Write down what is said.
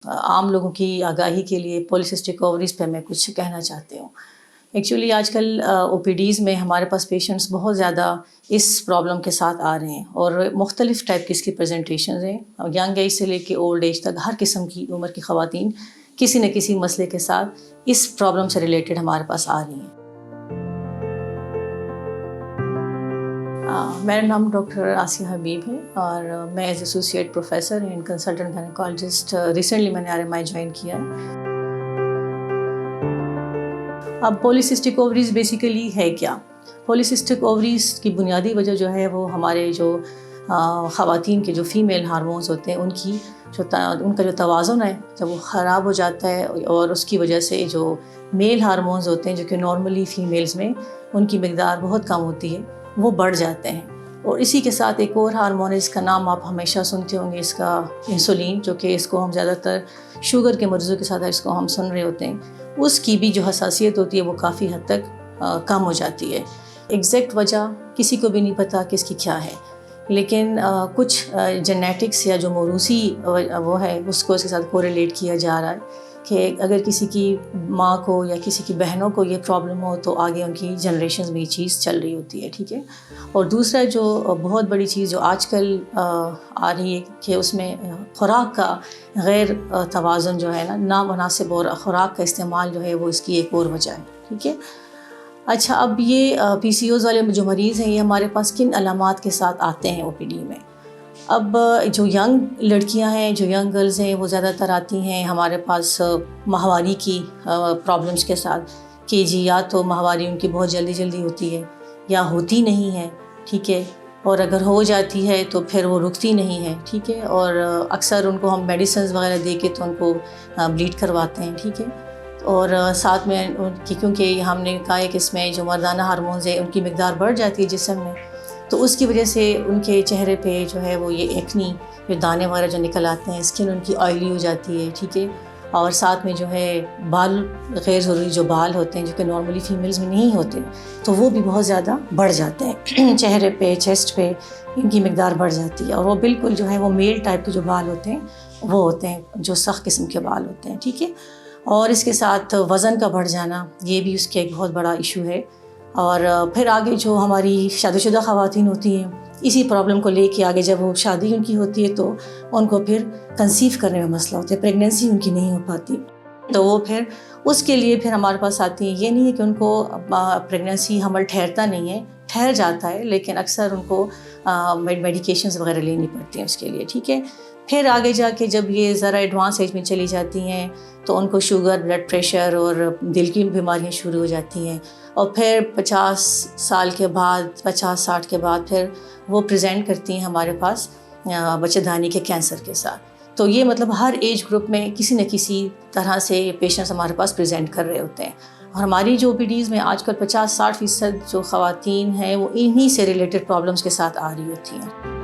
عام لوگوں کی آگاہی کے لیے پولیسسٹک اووریز پہ میں کچھ کہنا چاہتی ہوں۔ ایکچولی آج کل او پی ڈیز میں ہمارے پاس پیشنٹس بہت زیادہ اس پرابلم کے ساتھ آ رہے ہیں، اور مختلف ٹائپ کی اس کی پریزنٹیشنز ہیں۔ ینگ ایج سے لے کے اولڈ ایج تک ہر قسم کی عمر کی خواتین کسی نہ کسی مسئلے کے ساتھ اس پرابلم سے ریلیٹڈ ہمارے پاس آ رہی ہیں۔ میرا نام ڈاکٹر آسیہ حبیب ہے، اور میں as associate professor and consultant gynaecologist recently میں نے RMI جوائن کیا ہے۔ اب پولیسسٹک اووریز بیسیکلی ہے کیا؟ پولیسسٹک اووریز کی بنیادی وجہ جو ہے وہ ہمارے جو خواتین کے جو فیمیل ہارمونز ہوتے ہیں ان کا جو توازن ہے جب وہ خراب ہو جاتا ہے، اور اس کی وجہ سے جو میل ہارمونز ہوتے ہیں جو کہ نارملی فیمیلز میں ان کی مقدار بہت کم ہوتی ہے، وہ بڑھ جاتے ہیں۔ اور اسی کے ساتھ ایک اور ہارمون ہے، اس کا نام آپ ہمیشہ سنتے ہوں گے، اس کا انسولین، جو کہ اس کو ہم زیادہ تر شوگر کے مریضوں کے ساتھ اس کو ہم سن رہے ہوتے ہیں، اس کی بھی جو حساسیت ہوتی ہے وہ کافی حد تک کم ہو جاتی ہے۔ ایگزیکٹ وجہ کسی کو بھی نہیں پتہ کہ اس کی کیا ہے، لیکن کچھ جینیٹکس یا جو موروثی وہ ہے اس کو اس کے ساتھ کوریلیٹ کیا جا رہا ہے کہ اگر کسی کی ماں کو یا کسی کی بہنوں کو یہ پرابلم ہو تو آگے ان کی جنریشنز میں یہ چیز چل رہی ہوتی ہے، ٹھیک ہے۔ اور دوسرا جو بہت بڑی چیز جو آج کل آ رہی ہے کہ اس میں خوراک کا غیر توازن جو ہے نا، نامناسب اور خوراک کا استعمال جو ہے وہ اس کی ایک اور وجہ ہے، ٹھیک ہے۔ اچھا، اب یہ PCOS والے جو مریض ہیں یہ ہمارے پاس کن علامات کے ساتھ آتے ہیں OPD میں؟ اب جو ینگ لڑکیاں ہیں، جو ینگ گرلز ہیں، وہ زیادہ تر آتی ہیں ہمارے پاس ماہواری کی پرابلمس کے ساتھ، کہ جی یا تو ماہواری ان کی بہت جلدی ہوتی ہے یا ہوتی نہیں ہے، ٹھیک ہے، اور اگر ہو جاتی ہے تو پھر وہ رکتی نہیں ہے، ٹھیک ہے، اور اکثر ان کو ہم میڈیسنز وغیرہ دے کے تو ان کو بلیڈ کرواتے ہیں، ٹھیک ہے۔ اور ساتھ میں کیونکہ ہم نے کہا ہے کہ اس میں جو مردانہ ہارمونز ہیں ان کی مقدار بڑھ جاتی ہے جسم میں، تو اس کی وجہ سے ان کے چہرے پہ جو ہے وہ یہ ایکنی، جو دانے وغیرہ جو نکل آتے ہیں، اسکن ان کی آئلی ہو جاتی ہے، ٹھیک ہے۔ اور ساتھ میں جو ہے بال، غیر ضروری جو بال ہوتے ہیں جو کہ نارملی فیمیلز میں نہیں ہوتے، تو وہ بھی بہت زیادہ بڑھ جاتے ہیں چہرے پہ، چیسٹ پہ ان کی مقدار بڑھ جاتی ہے، اور وہ بالکل جو ہے وہ میل ٹائپ کے جو بال ہوتے ہیں وہ ہوتے ہیں، جو سخت قسم کے بال ہوتے ہیں، ٹھیک ہے۔ اور اس کے ساتھ وزن کا بڑھ جانا، یہ بھی اس کے ایک بہت بڑا ایشو ہے۔ اور پھر آگے جو ہماری شادی شدہ خواتین ہوتی ہیں، اسی پرابلم کو لے کے آگے جب وہ شادی ان کی ہوتی ہے تو ان کو پھر کنسیو کرنے میں مسئلہ ہوتا ہے، پریگننسی ان کی نہیں ہو پاتی، تو وہ پھر اس کے لیے پھر ہمارے پاس آتی ہیں۔ یہ نہیں ہے کہ ان کو پریگننسی حمل ٹھہرتا نہیں ہے، ٹھہر جاتا ہے، لیکن اکثر ان کو میڈیکیشنز وغیرہ لینی پڑتی ہیں اس کے لیے، ٹھیک ہے۔ پھر آگے جا کے جب یہ ذرا ایڈوانس ایج میں چلی جاتی ہیں تو ان کو شوگر، بلڈ پریشر اور دل کی بیماریاں شروع ہو جاتی ہیں، اور پھر 50 سال کے بعد، 50-60 کے بعد پھر وہ پریزنٹ کرتی ہیں ہمارے پاس بچہ دانی کے کینسر کے ساتھ۔ تو یہ مطلب ہر ایج گروپ میں کسی نہ کسی طرح سے پیشنٹس ہمارے پاس پریزنٹ کر رہے ہوتے ہیں، اور ہماری جو OPDs میں آج کل 50-60% جو خواتین ہیں وہ انہی سے ریلیٹڈ پرابلمس کے ساتھ آ رہی ہوتی ہیں۔